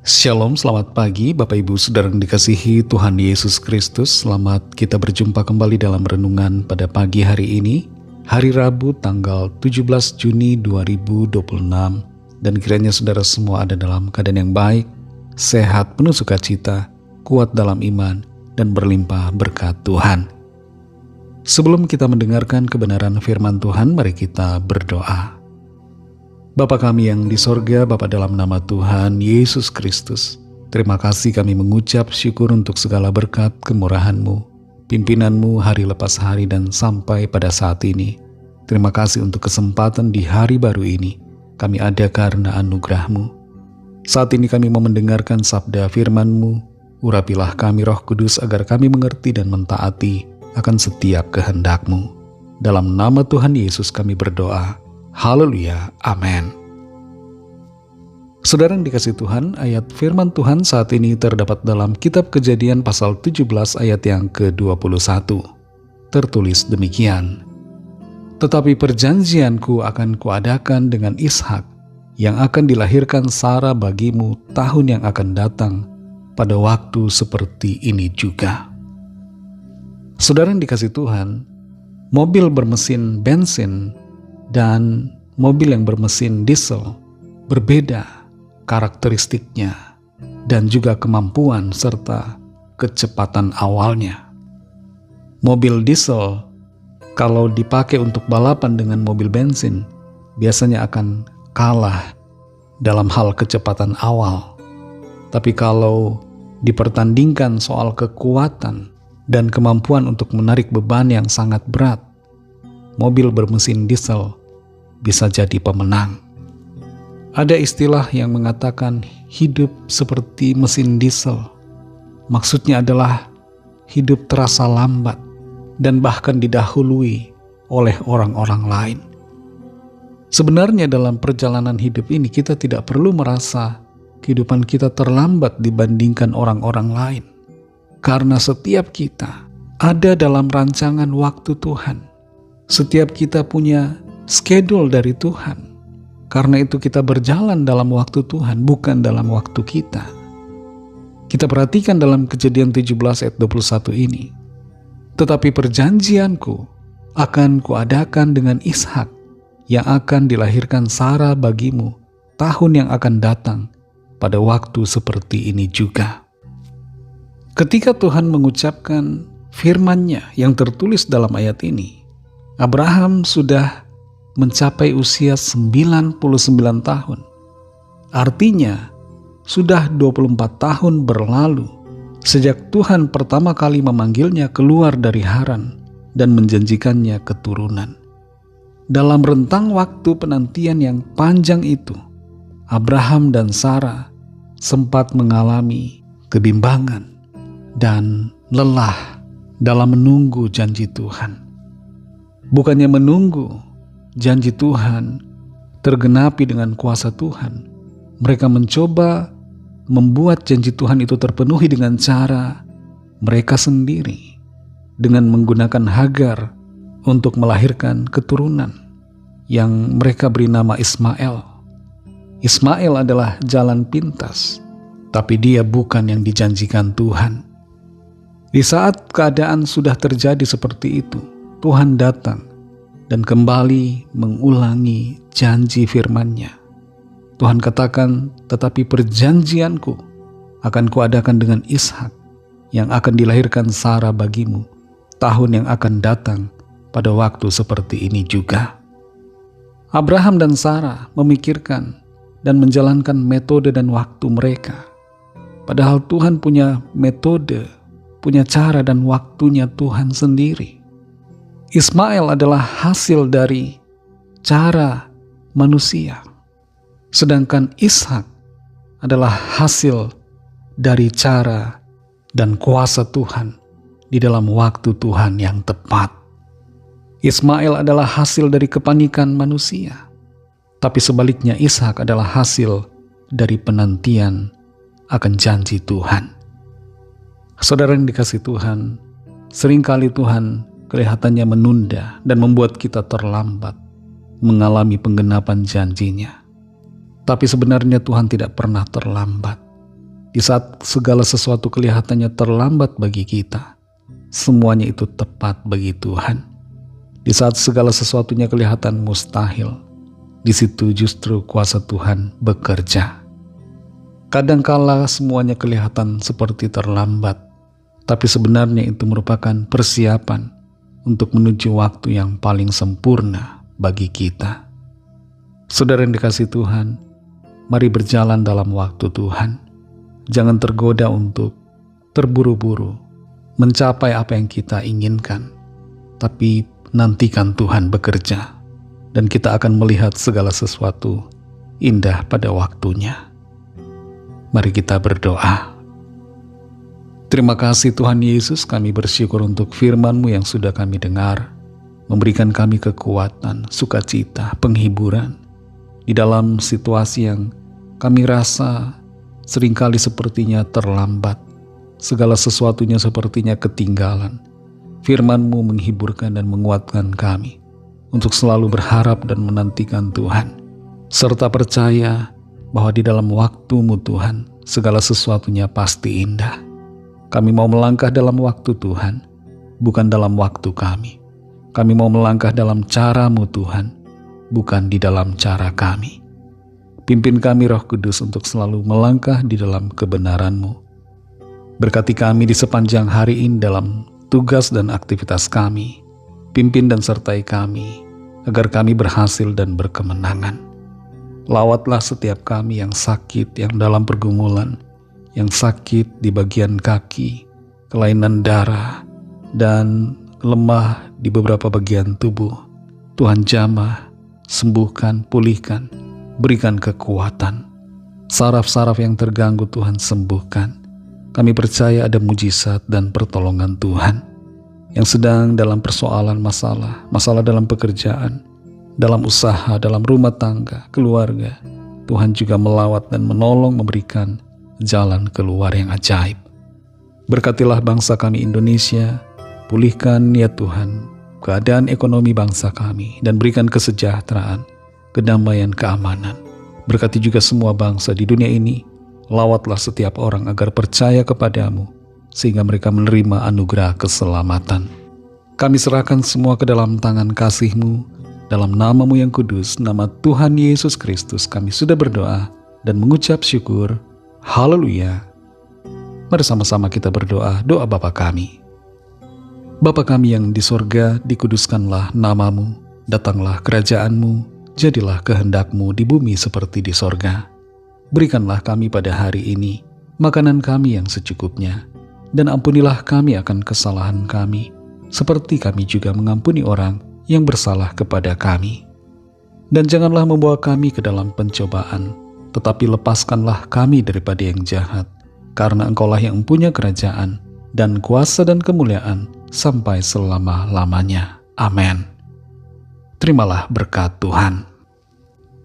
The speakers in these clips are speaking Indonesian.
Shalom, selamat pagi Bapak Ibu Saudara yang dikasihi Tuhan Yesus Kristus. Selamat kita berjumpa kembali dalam renungan pada pagi hari ini, hari Rabu tanggal 17 Juni 2026. Dan kiranya saudara semua ada dalam keadaan yang baik, sehat, penuh sukacita, kuat dalam iman, dan berlimpah berkat Tuhan. Sebelum kita mendengarkan kebenaran firman Tuhan, mari kita berdoa. Bapa kami yang di sorga, Bapa dalam nama Tuhan Yesus Kristus, terima kasih kami mengucap syukur untuk segala berkat kemurahan-Mu, pimpinan-Mu hari lepas hari dan sampai pada saat ini. Terima kasih untuk kesempatan di hari baru ini, kami ada karena anugerah-Mu. Saat ini kami mau mendengarkan sabda firman-Mu, urapilah kami Roh Kudus agar kami mengerti dan mentaati akan setiap kehendak-Mu. Dalam nama Tuhan Yesus kami berdoa. Haleluya, amin. Saudara yang dikasihi Tuhan, ayat firman Tuhan saat ini terdapat dalam kitab Kejadian pasal 17 ayat yang ke-21. Tertulis demikian, "Tetapi perjanjianku akan kuadakan dengan Ishak, yang akan dilahirkan Sara bagimu tahun yang akan datang, pada waktu seperti ini juga." Saudara yang dikasihi Tuhan, mobil bermesin bensin dan mobil yang bermesin diesel berbeda karakteristiknya dan juga kemampuan serta kecepatan awalnya. Mobil diesel kalau dipakai untuk balapan dengan mobil bensin biasanya akan kalah dalam hal kecepatan awal. Tapi kalau dipertandingkan soal kekuatan dan kemampuan untuk menarik beban yang sangat berat, mobil bermesin diesel bisa jadi pemenang. Ada istilah yang mengatakan hidup seperti mesin diesel. Maksudnya adalah hidup terasa lambat dan bahkan didahului oleh orang-orang lain. Sebenarnya dalam perjalanan hidup ini kita tidak perlu merasa kehidupan kita terlambat dibandingkan orang-orang lain. Karena setiap kita ada dalam rancangan waktu Tuhan. Setiap kita punya schedule dari Tuhan. Karena itu kita berjalan dalam waktu Tuhan, bukan dalam waktu kita. Kita perhatikan dalam Kejadian 17 ayat 21 ini. "Tetapi perjanjianku akan kuadakan dengan Ishak, yang akan dilahirkan Sara bagimu tahun yang akan datang, pada waktu seperti ini juga." Ketika Tuhan mengucapkan firman-Nya yang tertulis dalam ayat ini, Abraham sudah mencapai usia 99 tahun. Artinya, sudah 24 tahun berlalu sejak Tuhan pertama kali memanggilnya keluar dari Haran dan menjanjikannya keturunan. Dalam rentang waktu penantian yang panjang itu, Abraham dan Sara sempat mengalami kebimbangan dan lelah dalam menunggu janji Tuhan. Bukannya menunggu janji Tuhan tergenapi dengan kuasa Tuhan, mereka mencoba membuat janji Tuhan itu terpenuhi dengan cara mereka sendiri, dengan menggunakan Hagar untuk melahirkan keturunan yang mereka beri nama Ismail. Ismail adalah jalan pintas, tapi dia bukan yang dijanjikan Tuhan. Di saat keadaan sudah terjadi seperti itu, Tuhan datang dan kembali mengulangi janji firman-Nya. Tuhan katakan, "Tetapi perjanjianku akan kuadakan dengan Ishak, yang akan dilahirkan Sara bagimu tahun yang akan datang, pada waktu seperti ini juga." Abraham dan Sara memikirkan dan menjalankan metode dan waktu mereka. Padahal Tuhan punya metode, punya cara dan waktunya Tuhan sendiri. Ismail adalah hasil dari cara manusia, sedangkan Ishak adalah hasil dari cara dan kuasa Tuhan di dalam waktu Tuhan yang tepat. Ismail adalah hasil dari kepanikan manusia, tapi sebaliknya Ishak adalah hasil dari penantian akan janji Tuhan. Saudara yang dikasihi Tuhan, seringkali Tuhan kelihatannya menunda dan membuat kita terlambat mengalami penggenapan janji-Nya. Tapi sebenarnya Tuhan tidak pernah terlambat. Di saat segala sesuatu kelihatannya terlambat bagi kita, semuanya itu tepat bagi Tuhan. Di saat segala sesuatunya kelihatan mustahil, di situ justru kuasa Tuhan bekerja. Kadangkala semuanya kelihatan seperti terlambat, tapi sebenarnya itu merupakan persiapan untuk menuju waktu yang paling sempurna bagi kita. Saudara yang dikasihi Tuhan, mari berjalan dalam waktu Tuhan. Jangan tergoda untuk terburu-buru mencapai apa yang kita inginkan, tapi nantikan Tuhan bekerja, dan kita akan melihat segala sesuatu indah pada waktunya. Mari kita berdoa. Terima kasih Tuhan Yesus, kami bersyukur untuk firman-Mu yang sudah kami dengar, memberikan kami kekuatan, sukacita, penghiburan di dalam situasi yang kami rasa seringkali sepertinya terlambat, segala sesuatunya sepertinya ketinggalan. Firman-Mu menghiburkan dan menguatkan kami untuk selalu berharap dan menantikan Tuhan, serta percaya bahwa di dalam waktu-Mu Tuhan, segala sesuatunya pasti indah. Kami mau melangkah dalam waktu Tuhan, bukan dalam waktu kami. Kami mau melangkah dalam cara-Mu Tuhan, bukan di dalam cara kami. Pimpin kami Roh Kudus untuk selalu melangkah di dalam kebenaran-Mu. Berkati kami di sepanjang hari ini dalam tugas dan aktivitas kami. Pimpin dan sertai kami, agar kami berhasil dan berkemenangan. Lawatlah setiap kami yang sakit, yang dalam pergumulan, yang sakit di bagian kaki, kelainan darah, dan lemah di beberapa bagian tubuh. Tuhan jamah, sembuhkan, pulihkan, berikan kekuatan. Saraf-saraf yang terganggu Tuhan sembuhkan. Kami percaya ada mujizat dan pertolongan Tuhan. Yang sedang dalam persoalan masalah dalam pekerjaan, dalam usaha, dalam rumah tangga, keluarga, Tuhan juga melawat dan menolong, memberikan jalan keluar yang ajaib. Berkatilah bangsa kami Indonesia, pulihkan ya Tuhan keadaan ekonomi bangsa kami, dan berikan kesejahteraan, kedamaian, keamanan. Berkati juga semua bangsa di dunia ini. Lawatlah setiap orang agar percaya kepadamu, sehingga mereka menerima anugerah keselamatan. Kami serahkan semua ke dalam tangan kasih-Mu, dalam nama-Mu yang kudus, nama Tuhan Yesus Kristus, kami sudah berdoa dan mengucap syukur. Haleluya. Mari sama-sama kita berdoa, doa Bapa kami. Bapa kami yang di sorga, dikuduskanlah nama-Mu, datanglah kerajaan-Mu, jadilah kehendak-Mu di bumi seperti di sorga. Berikanlah kami pada hari ini makanan kami yang secukupnya, dan ampunilah kami akan kesalahan kami, seperti kami juga mengampuni orang yang bersalah kepada kami. Dan janganlah membawa kami ke dalam pencobaan, tetapi lepaskanlah kami daripada yang jahat, karena Engkaulah yang mempunyai kerajaan, dan kuasa dan kemuliaan, sampai selama-lamanya. Amin. Terimalah berkat Tuhan.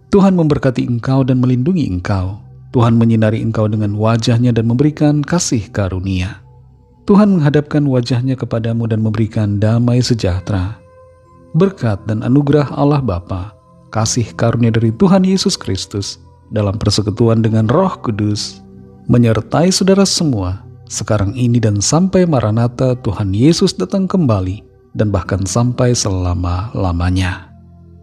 Tuhan memberkati engkau dan melindungi engkau. Tuhan menyinari engkau dengan wajah-Nya dan memberikan kasih karunia. Tuhan menghadapkan wajah-Nya kepadamu dan memberikan damai sejahtera. Berkat dan anugerah Allah Bapa, kasih karunia dari Tuhan Yesus Kristus, dalam persekutuan dengan Roh Kudus, menyertai saudara semua, sekarang ini dan sampai Maranatha Tuhan Yesus datang kembali, dan bahkan sampai selama-lamanya.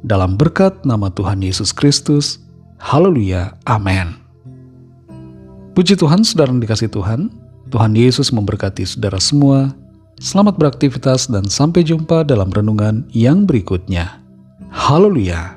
Dalam berkat nama Tuhan Yesus Kristus, haleluya, amin. Puji Tuhan, saudara yang dikasihi Tuhan, Tuhan Yesus memberkati saudara semua. Selamat beraktivitas dan sampai jumpa dalam renungan yang berikutnya. Haleluya.